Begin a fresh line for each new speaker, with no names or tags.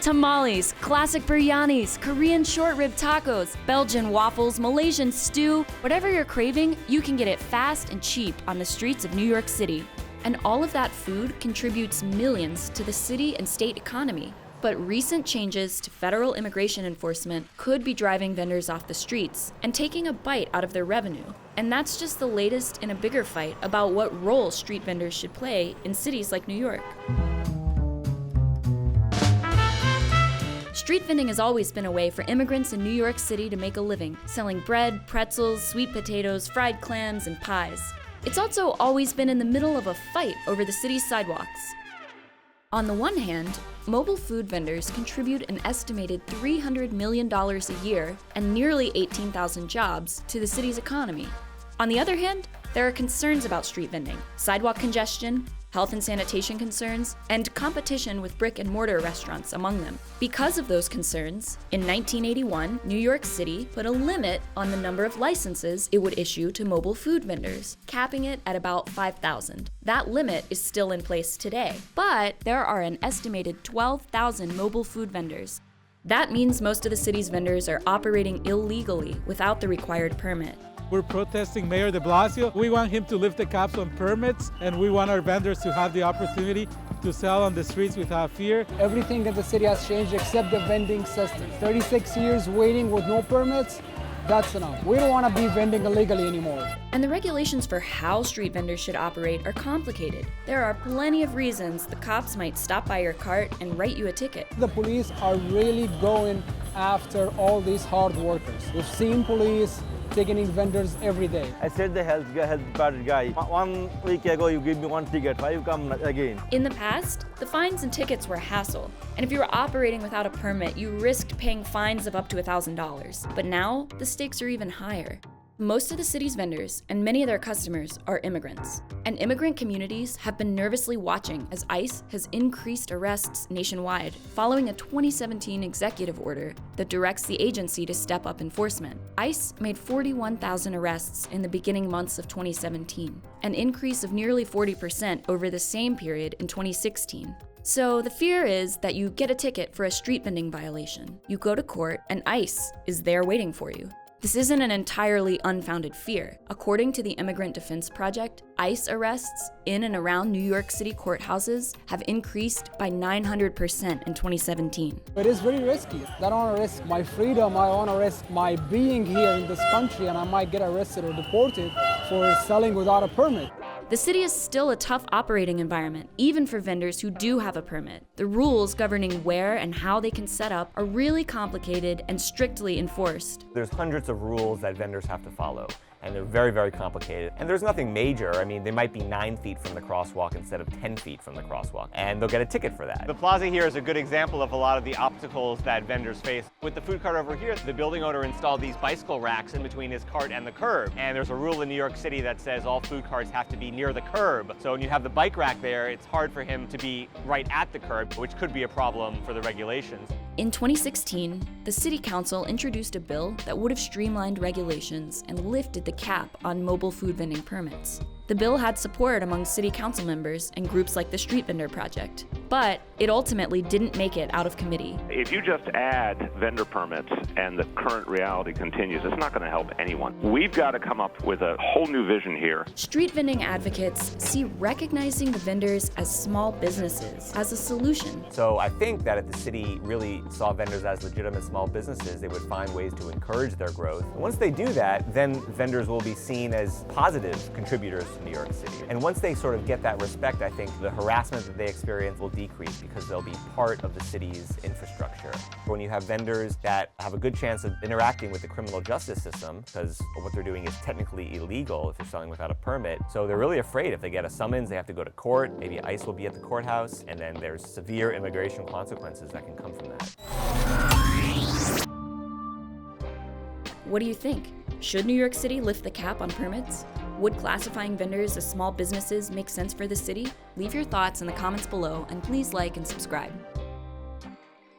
Tamales, classic biryanis, Korean short rib tacos, Belgian waffles, Malaysian stew. Whatever you're craving, you can get it fast and cheap on the streets of New York City. And all of that food contributes millions to the city and state economy. But recent changes to federal immigration enforcement could be driving vendors off the streets and taking a bite out of their revenue. And that's just the latest in a bigger fight about what role street vendors should play in cities like New York. Street vending has always been a way for immigrants in New York City to make a living, selling bread, pretzels, sweet potatoes, fried clams, and pies. It's also always been in the middle of a fight over the city's sidewalks. On the one hand, mobile food vendors contribute an estimated $300 million a year and nearly 18,000 jobs to the city's economy. On the other hand, there are concerns about street vending, sidewalk congestion, health and sanitation concerns, and competition with brick and mortar restaurants among them. Because of those concerns, in 1981, New York City put a limit on the number of licenses it would issue to mobile food vendors, capping it at about 5,000. That limit is still in place today, but there are an estimated 12,000 mobile food vendors. That means most of the city's vendors are operating illegally without the required permit.
We're protesting Mayor de Blasio. We want him to lift the caps on permits, and we want our vendors to have the opportunity to sell on the streets without fear.
Everything in the city has changed except the vending system. 36 years waiting with no permits, that's enough. We don't want to be vending illegally anymore.
And the regulations for how street vendors should operate are complicated. There are plenty of reasons the cops might stop by your cart and write you a ticket.
The police are really going after all these hard workers. We've seen police ticketing vendors every day.
I said the health department guy, 1 week ago you give me 1 ticket, why you come again?
In the past, the fines and tickets were a hassle, and if you were operating without a permit, you risked paying fines of up to $1,000. But now, the stakes are even higher. Most of the city's vendors and many of their customers are immigrants, and immigrant communities have been nervously watching as ICE has increased arrests nationwide following a 2017 executive order that directs the agency to step up enforcement. ICE made 41,000 arrests in the beginning months of 2017, an increase of nearly 40% over the same period in 2016. So the fear is that you get a ticket for a street vending violation, you go to court, and ICE is there waiting for you. This isn't an entirely unfounded fear. According to the Immigrant Defense Project, ICE arrests in and around New York City courthouses have increased by 900% in 2017.
It is very risky. I don't want to risk my freedom, I want to risk my being here in this country, and I might get arrested or deported for selling without a permit.
The city is still a tough operating environment, even for vendors who do have a permit. The rules governing where and how they can set up are really complicated and strictly enforced.
There's hundreds of rules that vendors have to follow, and they're very, very complicated. And there's nothing major. I mean, they might be 9 feet from the crosswalk instead of 10 feet from the crosswalk, and they'll get a ticket for that.
The plaza here is a good example of a lot of the obstacles that vendors face. With the food cart over here, the building owner installed these bicycle racks in between his cart and the curb. And there's a rule in New York City that says all food carts have to be near the curb. So when you have the bike rack there, it's hard for him to be right at the curb, which could be a problem for the regulations.
In 2016, the City Council introduced a bill that would have streamlined regulations and lifted the cap on mobile food vending permits. The bill had support among city council members and groups like the Street Vendor Project, but it ultimately didn't make it out of committee.
If you just add vendor permits and the current reality continues, it's not going to help anyone. We've got to come up with a whole new vision here.
Street vending advocates see recognizing the vendors as small businesses as a solution.
So I think that if the city really saw vendors as legitimate small businesses, they would find ways to encourage their growth. And once they do that, then vendors will be seen as positive contributors to New York City. And once they sort of get that respect, I think the harassment that they experience will decrease because they'll be part of the city's infrastructure. When you have vendors that have a good chance of interacting with the criminal justice system, because what they're doing is technically illegal if they're selling without a permit, so they're really afraid if they get a summons, they have to go to court, maybe ICE will be at the courthouse, and then there's severe immigration consequences that can come from that.
What do you think? Should New York City lift the cap on permits? Would classifying vendors as small businesses make sense for the city? Leave your thoughts in the comments below, and please like and subscribe.